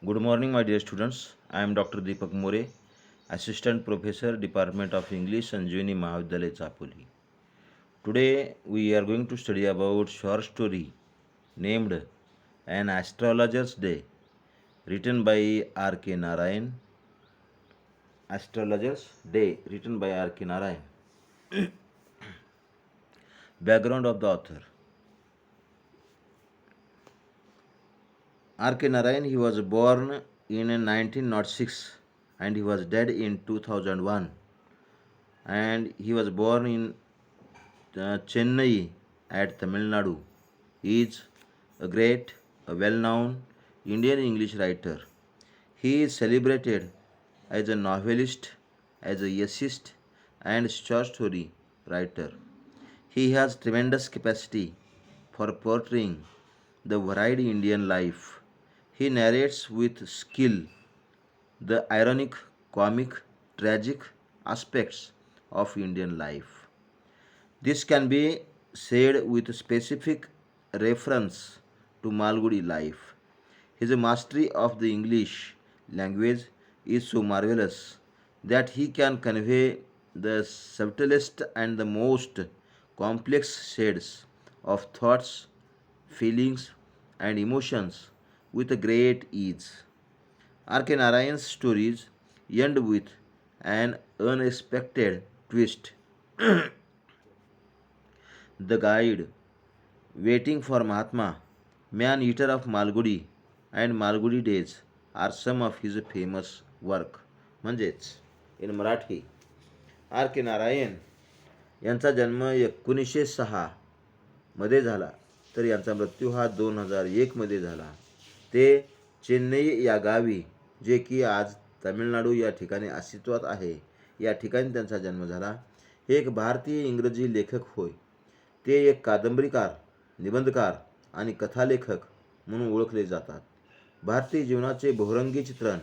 Good morning, my dear students. I am Dr. Deepak More, Assistant Professor, Department of English, Sanjeevani Mahavidyalaya, Chapoli. Today, we are going to study about short story named An Astrologer's Day, written by R.K. Narayan. Astrologer's Day, written by R.K. Narayan. Background of the author. R.K. Narayan, he was born in 1906 and he was dead in 2001, and he was born in Chennai at Tamil Nadu. He is a great, a well-known Indian English writer. He is celebrated as a novelist, as a essayist, and short story writer. He has tremendous capacity for portraying the varied Indian life. He narrates with skill the ironic, comic, tragic aspects of Indian life. This can be said with specific reference to Malgudi life. His mastery of the English language is so marvelous that he can convey the subtlest and the most complex shades of thoughts, feelings, and emotions with a great ease. R.K. Narayan's stories end with an unexpected twist. The Guide, Waiting for Mahatma, Man Eater of Malgudi, and Malgudi Days are some of his famous work. म्हणजेच इन Marathi are K Narayan यांचा जन्म 1906 मध्ये झाला, तर यांचा मृत्यू हा 2001 मध्ये झाला. ते चेन्नई या गावी, जे की आज तामिळनाडू या ठिकाणी अस्तित्वात आहे, या ठिकाणी त्यांचा जन्म झाला. हे एक भारतीय इंग्रजी लेखक होय. ते एक कादंबरीकार, निबंधकार आणि कथालेखक म्हणून ओळखले जातात. भारतीय जीवनाचे बहुरंगी चित्रण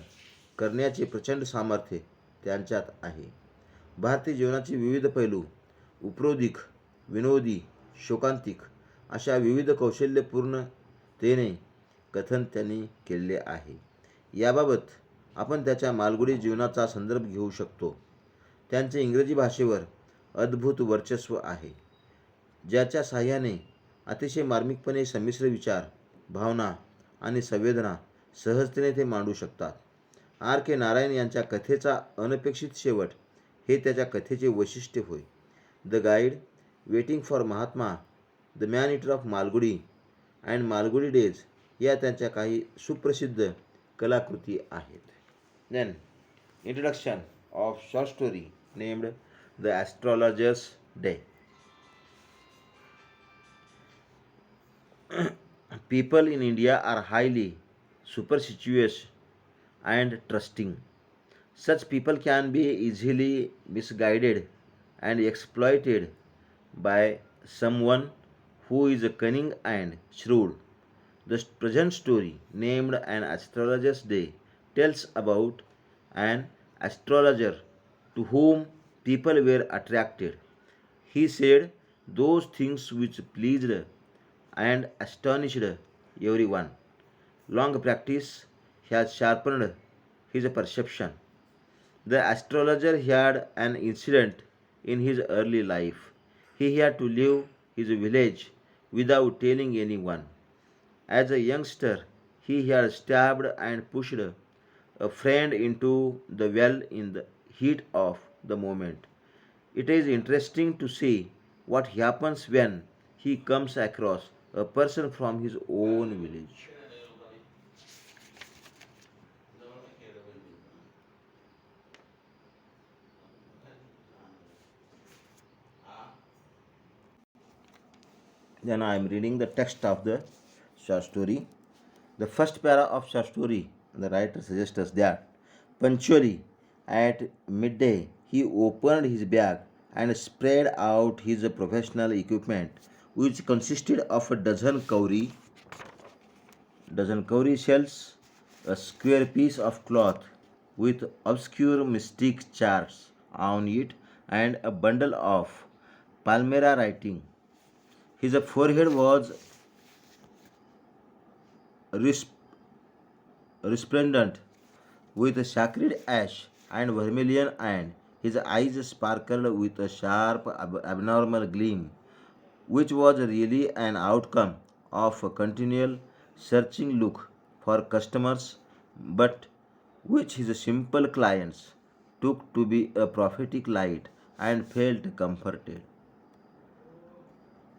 करण्याचे प्रचंड सामर्थ्य त्यांच्यात आहे. भारतीय जीवनाचे विविध पैलू उपरोधिक, विनोदी, शोकांतिक अशा विविध कौशल्यपूर्णतेने कथन त्यांनी केले आहे. याबाबत आपण त्याच्या मालगुडी जीवनाचा संदर्भ घेऊ शकतो. त्यांचे इंग्रजी भाषेवर अद्भुत वर्चस्व आहे, ज्याच्या साहाय्याने अतिशय मार्मिकपणे संमिश्र विचार, भावना आणि संवेदना सहजतेने ते मांडू शकतात. आर के नारायण यांच्या कथेचा अनपेक्षित शेवट हे त्याच्या कथेचे वैशिष्ट्य होय. The guide, waiting for Mahatma, the man eater of Malgudi and Malgudi days या त्यांच्या काही सुप्रसिद्ध कलाकृती आहेत. Then introduction of short story named the astrologer's day. People in India are highly superstitious and trusting. Such people can be easily misguided and exploited by someone who is cunning and shrewd. The present story, named An Astrologer's Day, tells about an astrologer to whom people were attracted. He said those things which pleased and astonished everyone. Long practice has sharpened his perception. The astrologer had an incident in his early life. He had to leave his village without telling anyone. As a youngster, he had stabbed and pushed a friend into the well in the heat of the moment. It is interesting to see what happens when he comes across a person from his own village. Then I am reading the text of the short story. The first para of short story, the writer suggests us that punctually at midday he opened his bag and spread out his professional equipment, which consisted of a dozen cowrie shells, a square piece of cloth with obscure mystic charts on it, and a bundle of Palmyra writing. His forehead was resplendent with sacred ash and vermilion, and his eyes sparkled with a sharp, abnormal gleam, which was really an outcome of a continual searching look for customers, but which his simple clients took to be a prophetic light and felt comforted.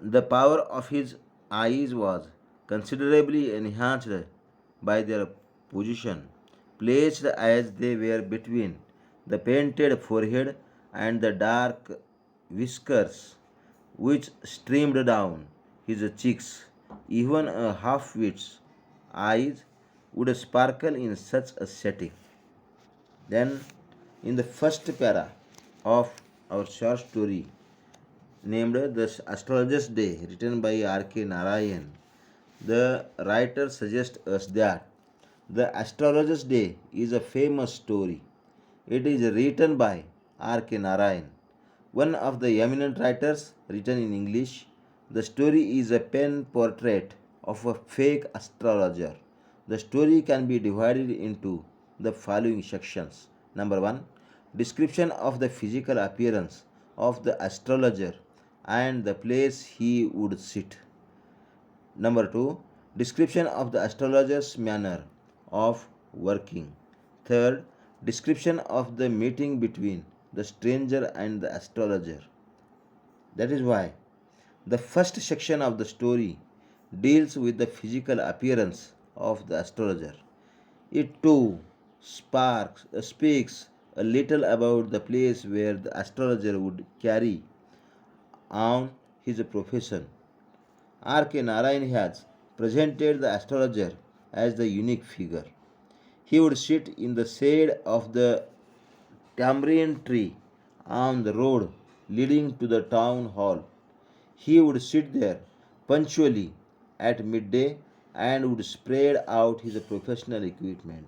The power of his eyes was considerably enhanced by their position, placed as they were between the painted forehead and the dark whiskers which streamed down his cheeks. Even a half wit's eyes would sparkle in such a setting. Then, in the first para of our short story, named The Astrologer's Day, written by R.K. Narayan, the writer suggests us that The Astrologer's Day is a famous story. It is written by R.K. Narayan, one of the eminent writers written in English. The story is a pen portrait of a fake astrologer. The story can be divided into the following sections. Number 1, description of the physical appearance of the astrologer and the place he would sit. Number 2, description of the astrologer's manner of working. Third, description of the meeting between the stranger and the astrologer. That is why the first section of the story deals with the physical appearance of the astrologer. It too speaks a little about the place where the astrologer would carry on his profession. R.K. Narayan has presented the astrologer as the unique figure. He would sit in the shade of the tamarind tree on the road leading to the town hall. He would sit there punctually at midday and would spread out his professional equipment.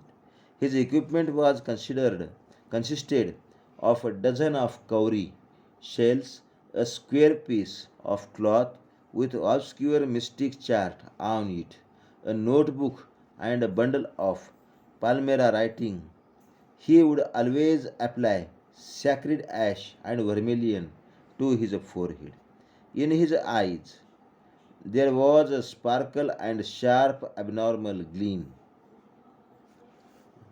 His equipment was consisted of a dozen of cowrie shells, a square piece of cloth with obscure mystic chart on it, a notebook, and a bundle of Palmyra writing. He would always apply sacred ash and vermilion to his forehead. In his eyes there was a sparkle and sharp abnormal gleam.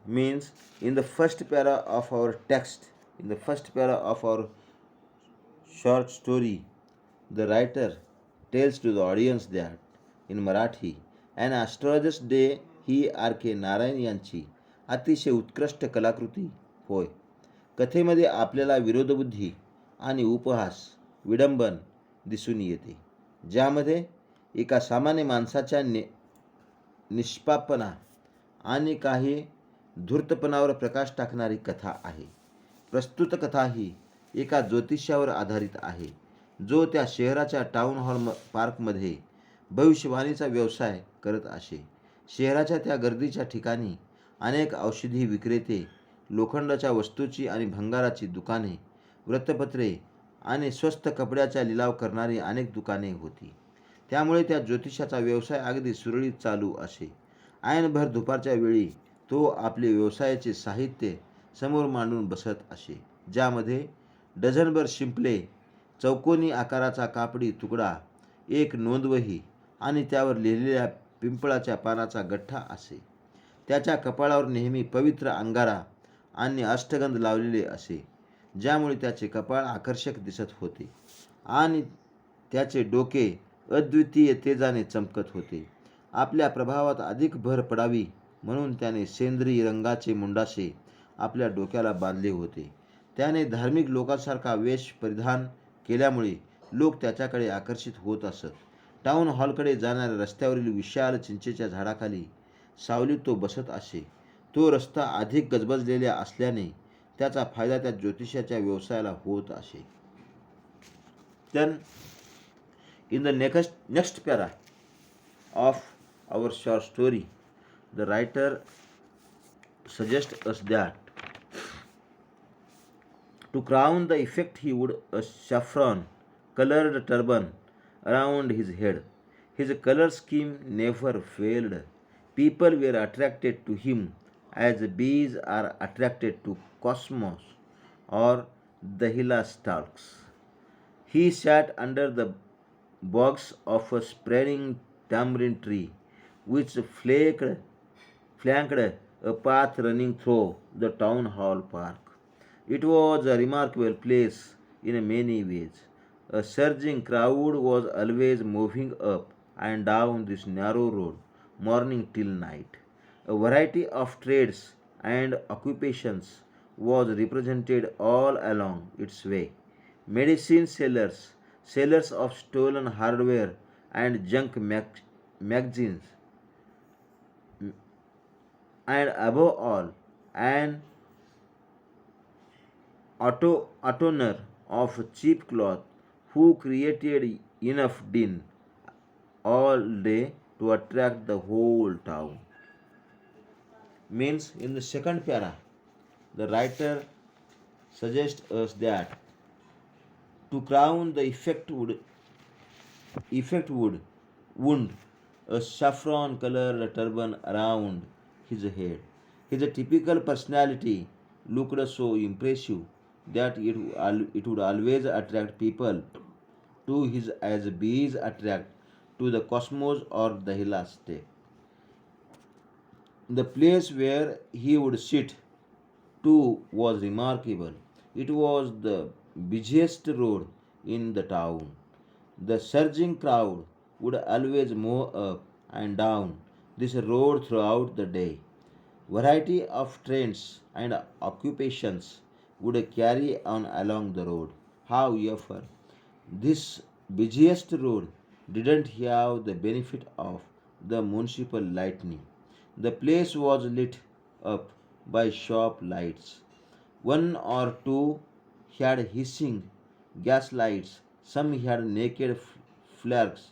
Means in the first para of our text, in the first para of our short story, the writer tells to the audience that in Marathi, an astrologer's day ही R K Narayan यांची अतिशय उत्कृष्ट कलाकृती होय. कथेमध्ये आपल्याला विरोधबुद्धी आणि उपहास, विडंबन दिसून येते, ज्यामध्ये एका सामान्य माणसाच्या निष्पापना आणि काही धूर्तपणावर प्रकाश टाकणारी कथा आहे. प्रस्तुत कथा ही एका ज्योतिषावर आधारित आहे, जो त्या शहराच्या टाउन हॉल पार्कमध्ये भविष्यवाणीचा व्यवसाय करत असे. शहराच्या त्या गर्दीच्या ठिकाणी अनेक औषधी विक्रेते, लोखंडाच्या वस्तूची आणि भंगाराची दुकाने, वृत्तपत्रे आणि स्वस्त कपड्याचा लिलाव करणारी अनेक दुकाने होती. त्यामुळे त्या ज्योतिषाचा व्यवसाय अगदी सुरळीत चालू असे. ऐनभर दुपारच्या वेळी तो आपले व्यवसायाचे साहित्य समोर मांडून बसत असे, ज्यामध्ये डझनभर शिंपले, चौकोनी आकाराचा कापडी तुकडा, एक नोंदवही आणि त्यावर लिहिलेल्या पिंपळाच्या पानाचा गठ्ठा असे. त्याच्या कपाळावर नेहमी पवित्र अंगारा आणि अष्टगंध लावलेले असे, ज्यामुळे त्याचे कपाळ आकर्षक दिसत होते आणि त्याचे डोके अद्वितीय तेजाने चमकत होते. आपल्या प्रभावात अधिक भर पडावी म्हणून त्याने सेंद्रिय रंगाचे मुंडासे आपल्या डोक्याला बांधले होते. त्याने धार्मिक लोकांसारखा वेश परिधान केल्यामुळे लोक त्याच्याकडे आकर्षित होत असत. टाउन हॉलकडे जाणाऱ्या रस्त्यावरील विशाल चिंचेच्या झाडाखाली सावलीत तो बसत असे. तो रस्ता अधिक गजबजलेला असल्याने त्याचा फायदा त्या ज्योतिषाच्या व्यवसायाला होत असे. Then in the next para of our short story, the writer suggests us that to crown the effect he would a saffron colored turban around his head. His color scheme never failed. People were attracted to him as bees are attracted to cosmos or Dahila stalks. He sat under the box of a spreading tamarind tree, which flanked a path running through the town hall park. It was a remarkable place in many ways. A surging crowd was always moving up and down this narrow road, morning till night. A variety of trades and occupations was represented all along its way. Medicine sellers, sellers of stolen hardware and junk magazines, and above all, an owner of cheap cloth who created enough din all day to attract the whole town. Means in the second para, the writer suggests us that to crown the effect wound a saffron colored turban around his head. His typical personality looked so impressive that it would always attract people to his as bees attract to the cosmos or the Hilastic. The place where he would sit too was remarkable. It was the busiest road in the town. The surging crowd would always move up and down this road throughout the day. Variety of trains and occupations would carry on along the road. However, this busiest road didn't have the benefit of the municipal lighting. The place was lit up by shop lights. One or two had hissing gas lights, some had naked flares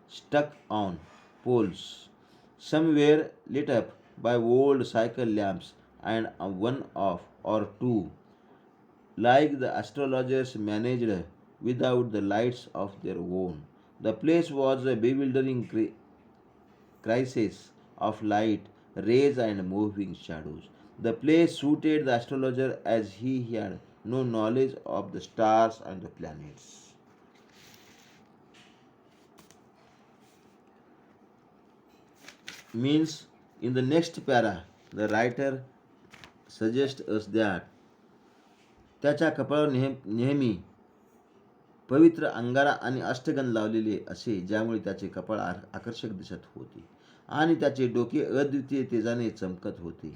stuck on poles. Some were lit up by old cycle lamps, and one of or two, like the astrologers, managed without the lights of their own. The place was a bewildering crisis of light, rays, and moving shadows. The place suited the astrologer as he had no knowledge of the stars and the planets. Means in the next para, the writer suggests us that त्याच्या कपाळावर नेहमी पवित्र अंगारा आणि अष्टगंध लावलेले असे, ज्यामुळे त्याचे कपाळ आकर्षक दिसत होते आणि त्याचे डोके अद्वितीय तेजाने चमकत होते.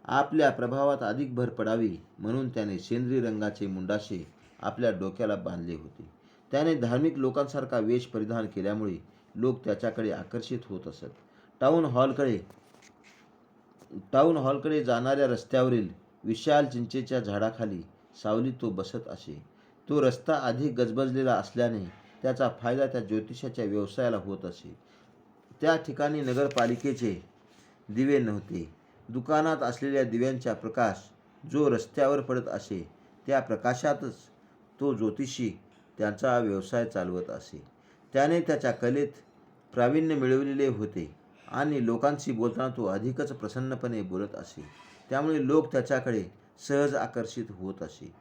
आपल्या प्रभावात अधिक भर पडावी म्हणून त्याने सेंद्रिय रंगाचे मुंडासे आपल्या डोक्याला बांधले होते. त्याने धार्मिक लोकांसारखा वेश परिधान केल्यामुळे लोक त्याच्याकडे आकर्षित होत असत. टाउन हॉलकडे जाणाऱ्या रस्त्यावरील विशाल चिंचेच्या झाडाखाली सावलीत तो बसत असे. तो रस्ता अधिक गजबजलेला असल्याने त्याचा फायदा त्या ज्योतिषाच्या व्यवसायाला होत असे. त्या ठिकाणी नगरपालिकेचे दिवे नव्हते. दुकानात असलेल्या दिव्यांचा प्रकाश जो रस्त्यावर पडत असे, त्या प्रकाशातच तो ज्योतिषी त्याचा व्यवसाय चालवत असे. त्याने त्याच्या कलेत प्रावीण्य मिळवलेले होते आणि लोकांशी बोलताना तो अधिकच प्रसन्नपणे बोलत असे. त्यामुळे लोक त्याच्याकडे सहज आकर्षित होत असे.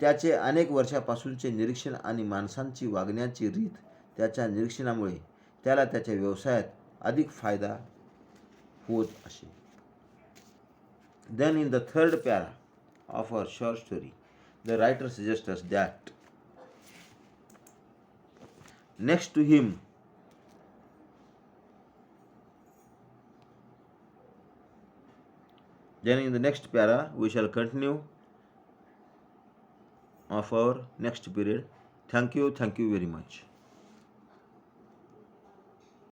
त्याचे अनेक वर्षापासूनचे निरीक्षण आणि माणसांची वागण्याची रीत त्याच्या निरीक्षणामुळे त्याला त्याच्या व्यवसायात अधिक फायदा होत असे. Then in the third para of our short story, the writer suggests us that next to him then in the next para we shall continue of our next period. Thank you very much.